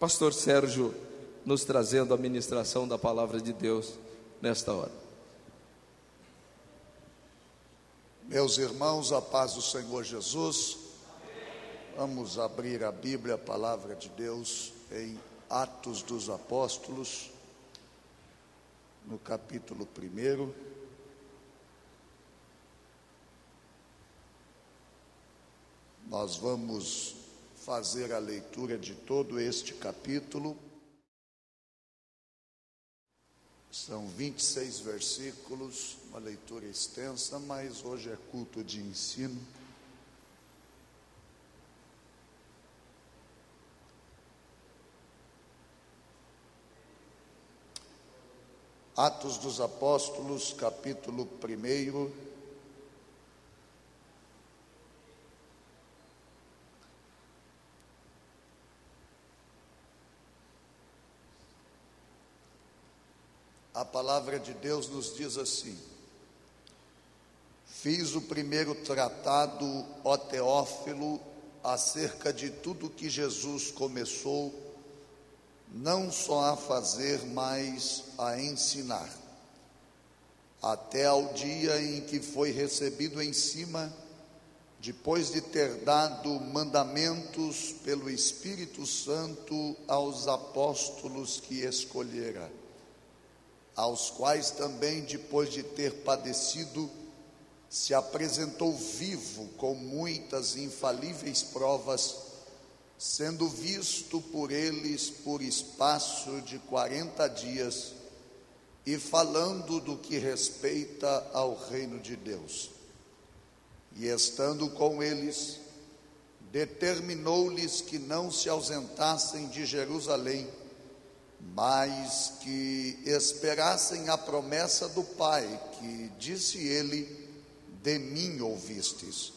Pastor Sérgio nos trazendo a ministração da palavra de Deus nesta hora. Meus irmãos, a paz do Senhor Jesus. Vamos abrir a Bíblia, a palavra de Deus, em Atos dos Apóstolos, no capítulo 1. Nós vamos fazer a leitura de todo este capítulo. São 26 versículos, uma leitura extensa, mas hoje é culto de ensino. Atos dos Apóstolos, capítulo 1. A palavra de Deus nos diz assim: fiz o primeiro tratado, ó Teófilo, acerca de tudo que Jesus começou, não só a fazer, mas a ensinar, até ao dia em que foi recebido em cima, depois de ter dado mandamentos pelo Espírito Santo aos apóstolos que escolhera, aos quais também, depois de ter padecido, se apresentou vivo com muitas infalíveis provas, sendo visto por eles por espaço de 40 dias, e falando do que respeita ao reino de Deus. E estando com eles, determinou-lhes que não se ausentassem de Jerusalém, mas que esperassem a promessa do Pai, que disse ele: de mim ouvistes.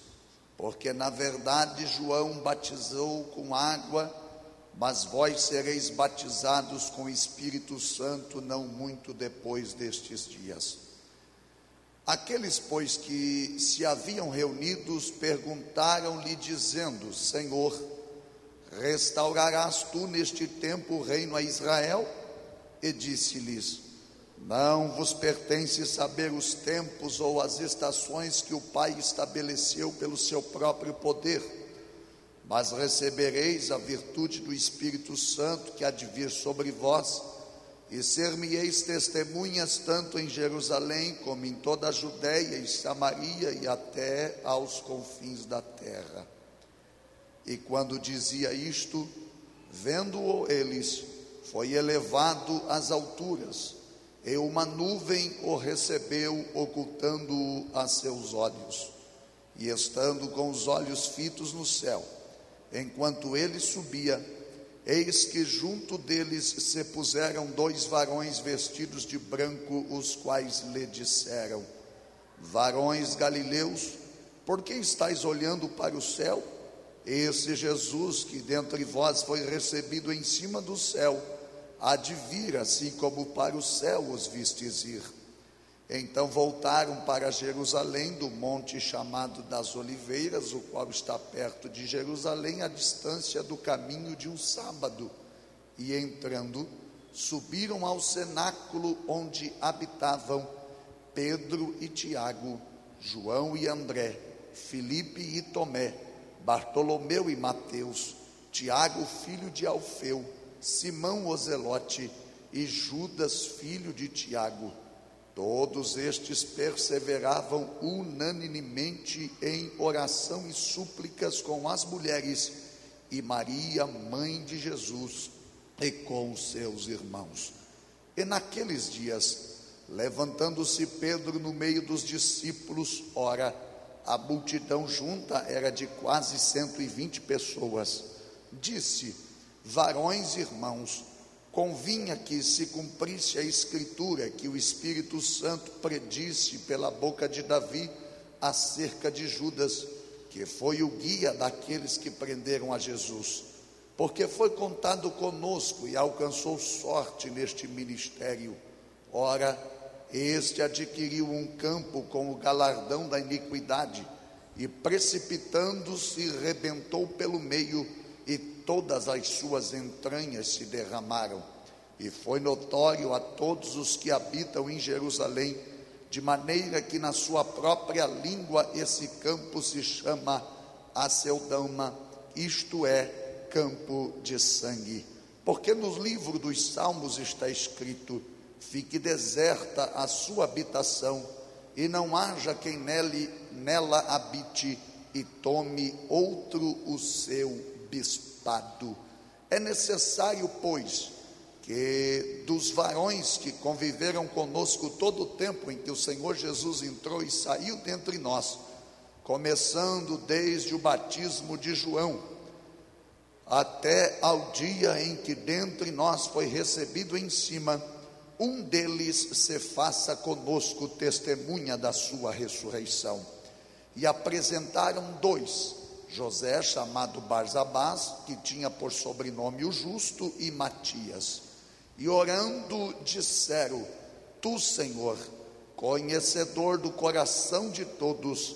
Porque na verdade João batizou com água, mas vós sereis batizados com o Espírito Santo não muito depois destes dias. Aqueles, pois, que se haviam reunidos, perguntaram-lhe dizendo: Senhor, restaurarás tu neste tempo o reino a Israel? E disse-lhes: não vos pertence saber os tempos ou as estações que o Pai estabeleceu pelo seu próprio poder, mas recebereis a virtude do Espírito Santo que há de vir sobre vós, e ser-me-eis testemunhas tanto em Jerusalém como em toda a Judeia e Samaria e até aos confins da terra. E quando dizia isto, vendo-o eles, foi elevado às alturas, e uma nuvem o recebeu, ocultando-o a seus olhos. E estando com os olhos fitos no céu, enquanto ele subia, eis que junto deles se puseram 2 varões vestidos de branco, os quais lhe disseram: varões galileus, por que estáis olhando para o céu? Esse Jesus que dentre vós foi recebido em cima do céu, há de vir, assim como para o céu os vistes ir. Então voltaram para Jerusalém, do monte chamado das Oliveiras, o qual está perto de Jerusalém, à distância do caminho de um sábado. E entrando, subiram ao cenáculo onde habitavam Pedro e Tiago, João e André, Filipe e Tomé, Bartolomeu e Mateus, Tiago filho de Alfeu, Simão o Zelote e Judas filho de Tiago. Todos estes perseveravam unanimemente em oração e súplicas com as mulheres e Maria, mãe de Jesus, e com seus irmãos. E naqueles dias, levantando-se Pedro no meio dos discípulos, ora, a multidão junta era de quase 120 pessoas, disse: varões irmãos, convinha que se cumprisse a escritura que o Espírito Santo predisse pela boca de Davi acerca de Judas, que foi o guia daqueles que prenderam a Jesus, porque foi contado conosco e alcançou sorte neste ministério. Ora, este adquiriu um campo com o galardão da iniquidade, e precipitando-se rebentou pelo meio, e todas as suas entranhas se derramaram. E foi notório a todos os que habitam em Jerusalém, de maneira que na sua própria língua esse campo se chama Aceldama, isto é, campo de sangue. Porque no livro dos Salmos está escrito: fique deserta a sua habitação, e não haja quem nela habite, e tome outro o seu bispado. É necessário, pois, que dos varões que conviveram conosco todo o tempo em que o Senhor Jesus entrou e saiu dentre nós, começando desde o batismo de João, até ao dia em que dentre nós foi recebido em cima, um deles se faça conosco testemunha da sua ressurreição. E apresentaram 2, José, chamado Barsabás, que tinha por sobrenome o Justo, e Matias. E orando disseram: tu, Senhor, conhecedor do coração de todos,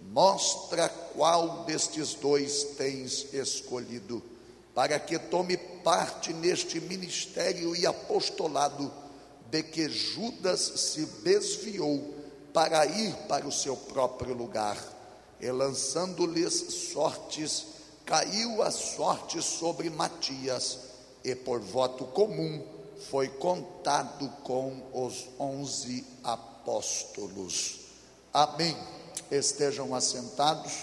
mostra qual destes 2 tens escolhido, para que tome parte neste ministério e apostolado, de que Judas se desviou para ir para o seu próprio lugar. E lançando-lhes sortes, caiu a sorte sobre Matias, e por voto comum foi contado com os 11 apóstolos. Amém. Estejam assentados.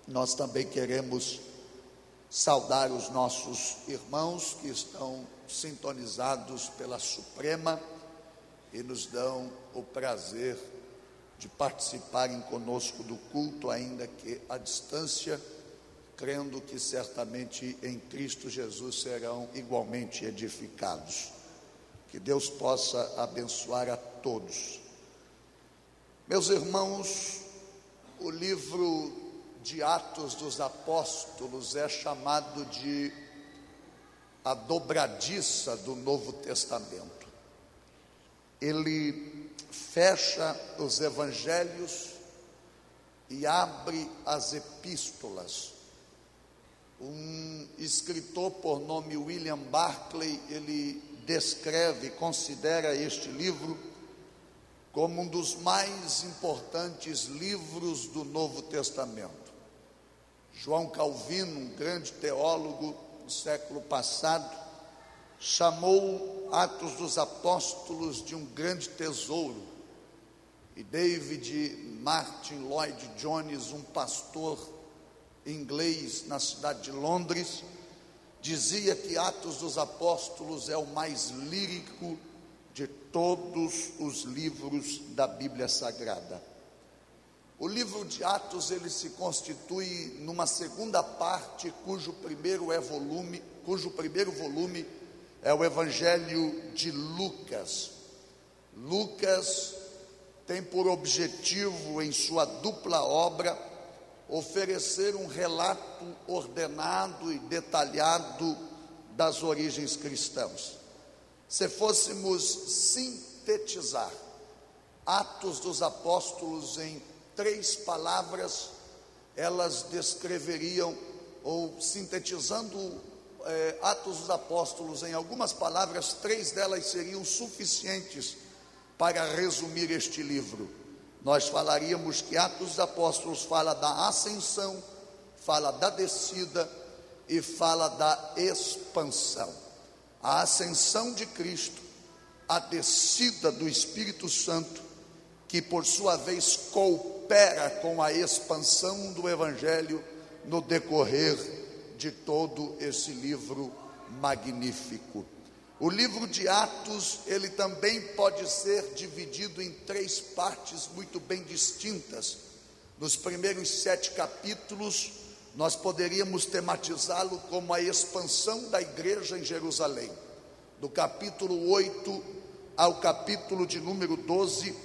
Nós também queremos saudar os nossos irmãos que estão sintonizados pela Suprema e nos dão o prazer de participarem conosco do culto, ainda que à distância, crendo que certamente em Cristo Jesus serão igualmente edificados. Que Deus possa abençoar a todos. Meus irmãos, o livro de Atos dos Apóstolos é chamado de a dobradiça do Novo Testamento. Ele fecha os evangelhos e abre as epístolas. Um escritor por nome William Barclay, ele descreve, considera este livro como um dos mais importantes livros do Novo Testamento. João Calvino, um grande teólogo do século passado, chamou Atos dos Apóstolos de um grande tesouro. E David Martin Lloyd Jones, um pastor inglês na cidade de Londres, dizia que Atos dos Apóstolos é o mais lírico de todos os livros da Bíblia Sagrada. O livro de Atos, ele se constitui numa segunda parte, cujo primeiro volume é o Evangelho de Lucas. Lucas tem por objetivo, em sua dupla obra, oferecer um relato ordenado e detalhado das origens cristãs. Se fôssemos sintetizar Atos dos Apóstolos em 3 palavras, elas descreveriam, ou sintetizando Atos dos Apóstolos em algumas palavras, 3 delas seriam suficientes para resumir este livro. Nós falaríamos que Atos dos Apóstolos fala da ascensão, fala da descida e fala da expansão. A ascensão de Cristo, a descida do Espírito Santo, que por sua vez coopera com a expansão do Evangelho no decorrer de todo esse livro magnífico. O livro de Atos, ele também pode ser dividido em 3 partes muito bem distintas. Nos primeiros 7 capítulos, nós poderíamos tematizá-lo como a expansão da igreja em Jerusalém. Do capítulo 8 ao capítulo de número 12,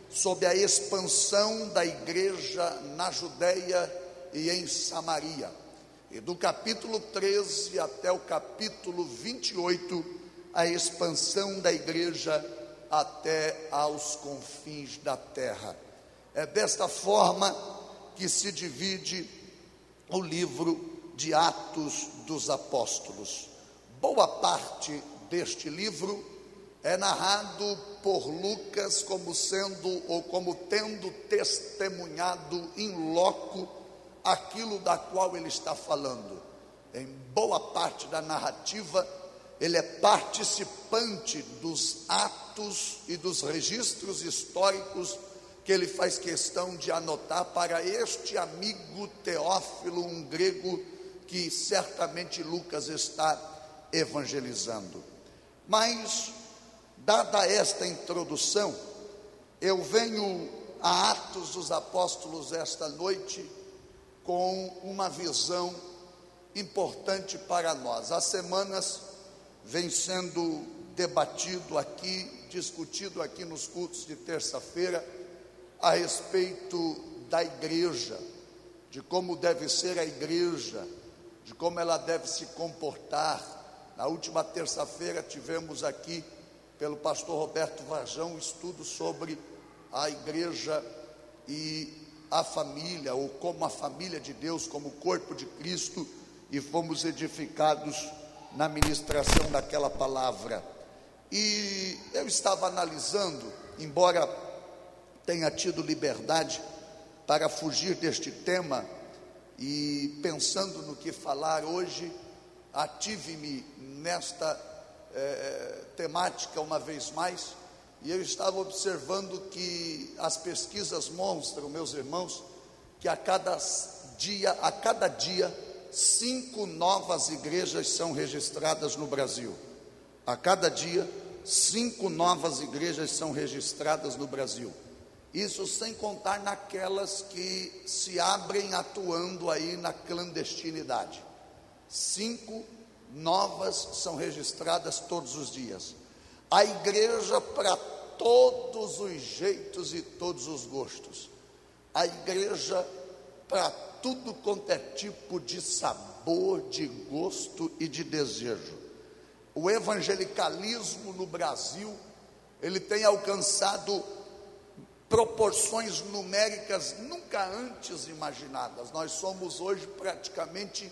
sobre a expansão da igreja na Judéia e em Samaria. E do capítulo 13 até o capítulo 28, a expansão da igreja até aos confins da terra. É desta forma que se divide o livro de Atos dos Apóstolos. Boa parte deste livro é narrado por Lucas como sendo ou como tendo testemunhado in loco aquilo da qual ele está falando. Em boa parte da narrativa, ele é participante dos atos e dos registros históricos que ele faz questão de anotar para este amigo Teófilo, um grego que certamente Lucas está evangelizando. Mas, dada esta introdução, eu venho a Atos dos Apóstolos esta noite com uma visão importante para nós. Há semanas vem sendo debatido aqui, discutido aqui nos cultos de terça-feira, a respeito da igreja, de como deve ser a igreja, de como ela deve se comportar. Na última terça-feira tivemos aqui, pelo pastor Roberto Varjão, um estudo sobre a igreja e a família, ou como a família de Deus, como o corpo de Cristo, e fomos edificados na ministração daquela palavra. E eu estava analisando, embora tenha tido liberdade para fugir deste tema, e pensando no que falar hoje, ative-me nesta temática uma vez mais, e eu estava observando que as pesquisas mostram, meus irmãos, que a cada dia 5 novas igrejas são registradas no Brasil. A cada dia 5 novas igrejas são registradas no Brasil. Isso sem contar naquelas que se abrem atuando aí na clandestinidade. 5 novas são registradas todos os dias. A igreja para todos os jeitos e todos os gostos. A igreja para tudo quanto é tipo de sabor, de gosto e de desejo. O evangelicalismo no Brasil, ele tem alcançado proporções numéricas nunca antes imaginadas. Nós somos hoje praticamente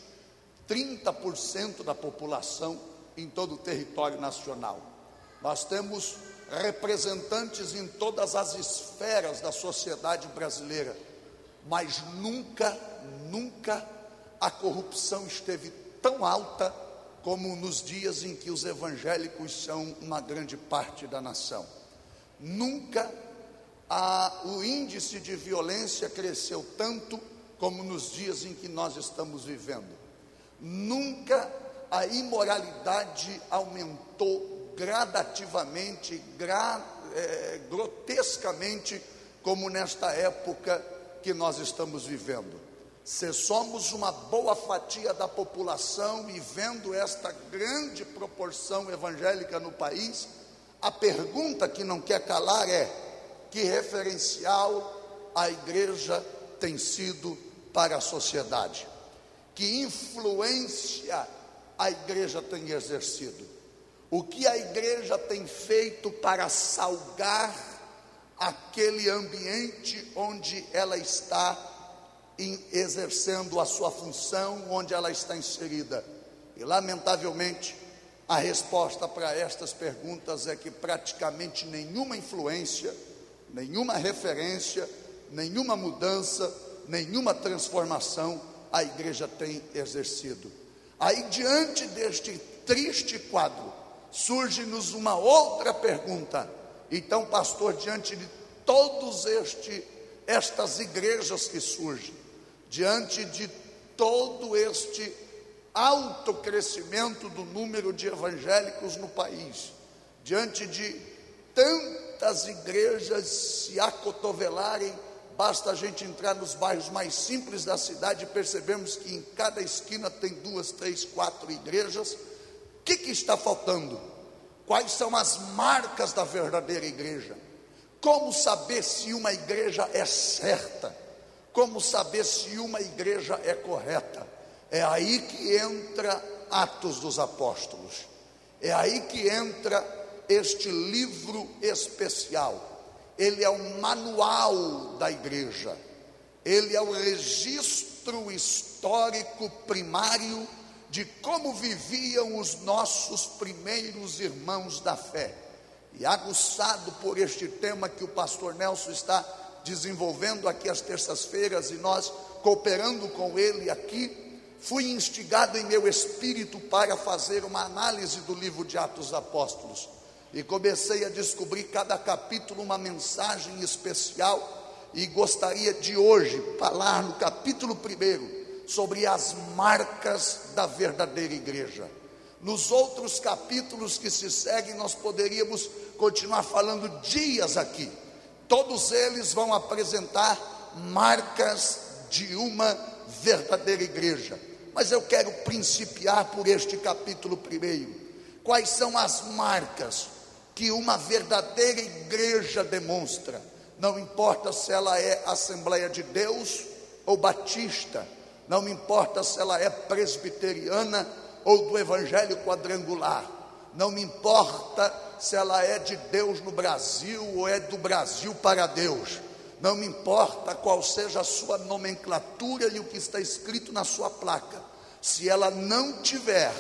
30% da população em todo o território nacional. Nós temos representantes em todas as esferas da sociedade brasileira, mas nunca a corrupção esteve tão alta como nos dias em que os evangélicos são uma grande parte da nação. Nunca o índice de violência cresceu tanto como nos dias em que nós estamos vivendo. Nunca a imoralidade aumentou gradativamente, grotescamente, como nesta época que nós estamos vivendo. Se somos uma boa fatia da população e vendo esta grande proporção evangélica no país, a pergunta que não quer calar é: que referencial a igreja tem sido para a sociedade? Que influência a igreja tem exercido? O que a igreja tem feito para salgar aquele ambiente onde ela está exercendo a sua função, onde ela está inserida? E lamentavelmente a resposta para estas perguntas é que praticamente nenhuma influência, nenhuma referência, nenhuma mudança, nenhuma transformação a igreja tem exercido. Aí, diante deste triste quadro, surge-nos uma outra pergunta. Então, pastor, diante de todos estas igrejas que surgem, diante de todo este alto crescimento do número de evangélicos no país, diante de tantas igrejas se acotovelarem, basta a gente entrar nos bairros mais simples da cidade e percebemos que em cada esquina tem 2, 3, 4 igrejas. O que está faltando? Quais são as marcas da verdadeira igreja? Como saber se uma igreja é certa? Como saber se uma igreja é correta? É aí que entra Atos dos Apóstolos. É aí que entra este livro especial. Ele é um manual da igreja. Ele é o registro registro histórico primário de como viviam os nossos primeiros irmãos da fé. E aguçado por este tema que o pastor Nelson está desenvolvendo aqui às terças-feiras, e nós cooperando com ele aqui, fui instigado em meu espírito para fazer uma análise do livro de Atos dos Apóstolos, e comecei a descobrir cada capítulo uma mensagem especial, e gostaria de hoje falar no capítulo 1 sobre as marcas da verdadeira igreja. Nos outros capítulos que se seguem, nós poderíamos continuar falando dias aqui. Todos eles vão apresentar marcas de uma verdadeira igreja. Mas eu quero principiar por este capítulo 1. Quais são as marcas que uma verdadeira igreja demonstra? Não importa se ela é Assembleia de Deus ou Batista, não importa se ela é presbiteriana ou do Evangelho Quadrangular, não me importa se ela é de Deus no Brasil ou é do Brasil para Deus, não me importa qual seja a sua nomenclatura e o que está escrito na sua placa, se ela não tiver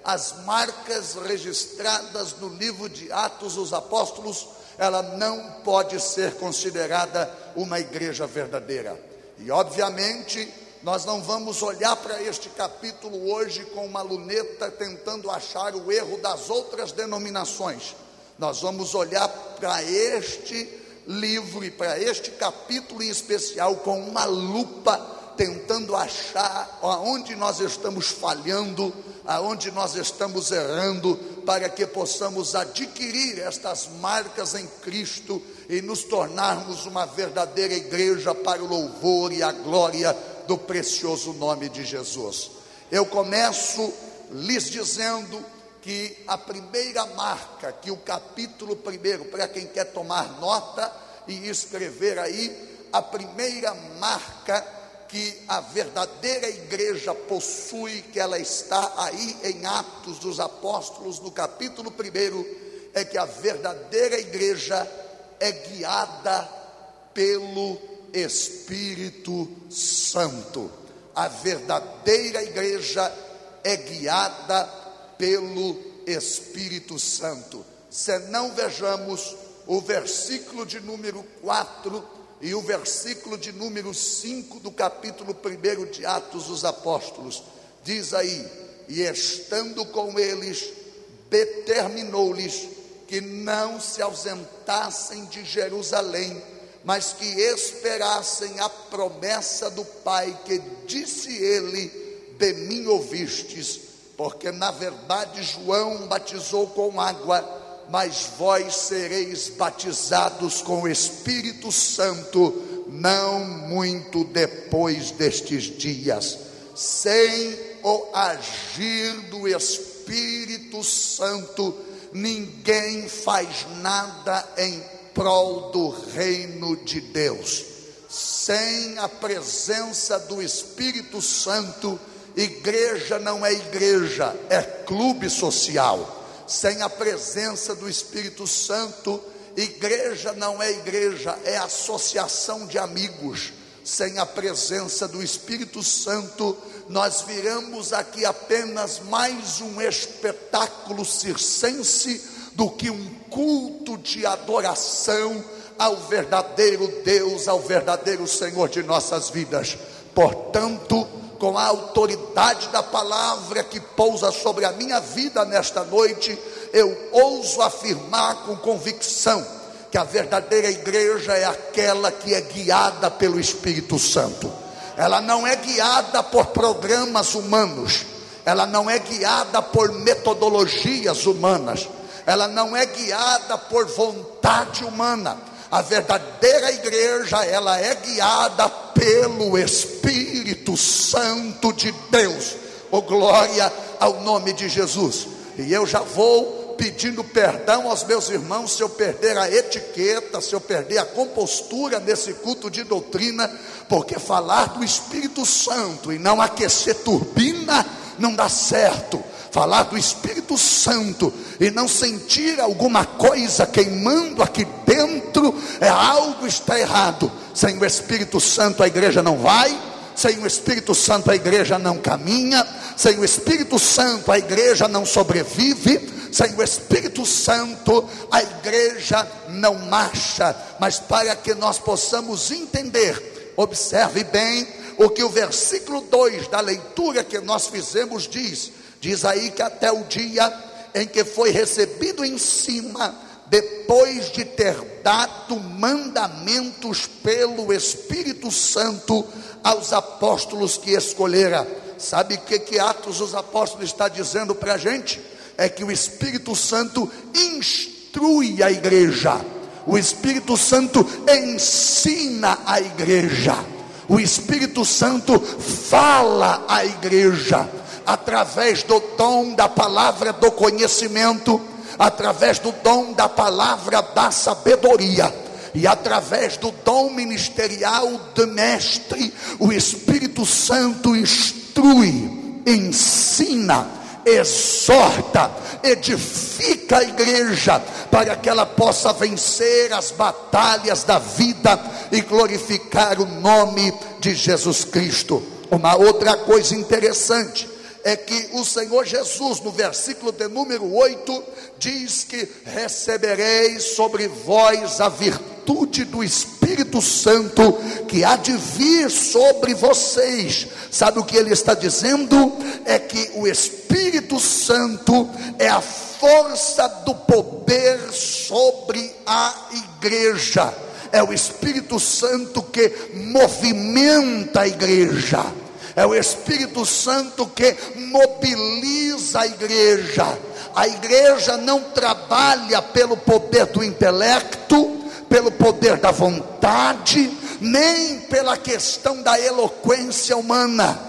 as marcas registradas no livro de Atos dos Apóstolos, ela não pode ser considerada uma igreja verdadeira. E obviamente nós não vamos olhar para este capítulo hoje com uma luneta tentando achar o erro das outras denominações. Nós vamos olhar para este livro e para este capítulo em especial com uma lupa, tentando achar aonde nós estamos falhando, aonde nós estamos errando, para que possamos adquirir estas marcas em Cristo e nos tornarmos uma verdadeira igreja para o louvor e a glória do precioso nome de Jesus. Eu começo lhes dizendo que a primeira marca que o capítulo 1, para quem quer tomar nota e escrever aí, a primeira marca que a verdadeira igreja possui, que ela está aí em Atos dos Apóstolos, no capítulo 1, é que a verdadeira igreja é guiada pelo Espírito Santo. A verdadeira igreja é guiada pelo Espírito Santo. Se não vejamos o versículo de número 4 e o versículo de número 5 do capítulo 1 de Atos dos Apóstolos, diz aí: e estando com eles, determinou-lhes que não se ausentassem de Jerusalém, mas que esperassem a promessa do Pai, que disse ele: de mim ouvistes, porque na verdade João batizou com água, mas vós sereis batizados com o Espírito Santo não muito depois destes dias. Sem o agir do Espírito Santo, ninguém faz nada em prol do reino de Deus. Sem a presença do Espírito Santo, igreja não é igreja, é clube social. Sem a presença do Espírito Santo, igreja não é igreja, é associação de amigos. Sem a presença do Espírito Santo, nós viramos aqui apenas mais um espetáculo circense do que um culto de adoração ao verdadeiro Deus, ao verdadeiro Senhor de nossas vidas. Portanto, com a autoridade da palavra que pousa sobre a minha vida nesta noite, eu ouso afirmar com convicção que a verdadeira igreja é aquela que é guiada pelo Espírito Santo. Ela não é guiada por programas humanos, ela não é guiada por metodologias humanas, ela não é guiada por vontade humana. A verdadeira igreja, ela é guiada pelo Espírito Santo de Deus. Oh, glória ao nome de Jesus. E eu já vou pedindo perdão aos meus irmãos se eu perder a etiqueta, se eu perder a compostura nesse culto de doutrina, porque falar do Espírito Santo e não aquecer turbina não dá certo. falar do Espírito Santo e não sentir alguma coisa queimando aqui dentro, algo está errado. Sem o Espírito Santo a igreja não vai, sem o Espírito Santo a igreja não caminha, sem o Espírito Santo a igreja não sobrevive, sem o Espírito Santo a igreja não marcha. Mas para que nós possamos entender, observe bem o que o versículo 2 da leitura que nós fizemos diz aí que até o dia em que foi recebido em cima, depois de ter dado mandamentos pelo Espírito Santo aos apóstolos que escolhera. Sabe o que Atos dos Apóstolos está dizendo para a gente? É que o Espírito Santo instrui a igreja, o Espírito Santo ensina a igreja, o Espírito Santo fala à igreja, através do dom da palavra do conhecimento, através do dom da palavra da sabedoria, e através do dom ministerial de mestre. O Espírito Santo instrui, ensina, exorta, edifica a igreja, para que ela possa vencer as batalhas da vida e glorificar o nome de Jesus Cristo. Uma outra coisa interessante é que o Senhor Jesus, no versículo de número 8, diz que recebereis sobre vós a virtude do Espírito Santo, que há de vir sobre vocês. Sabe o que ele está dizendo? É que o Espírito Santo é a força do poder sobre a igreja. É o Espírito Santo que movimenta a igreja. É o Espírito Santo que mobiliza a igreja. A igreja não trabalha pelo poder do intelecto, pelo poder da vontade, nem pela questão da eloquência humana.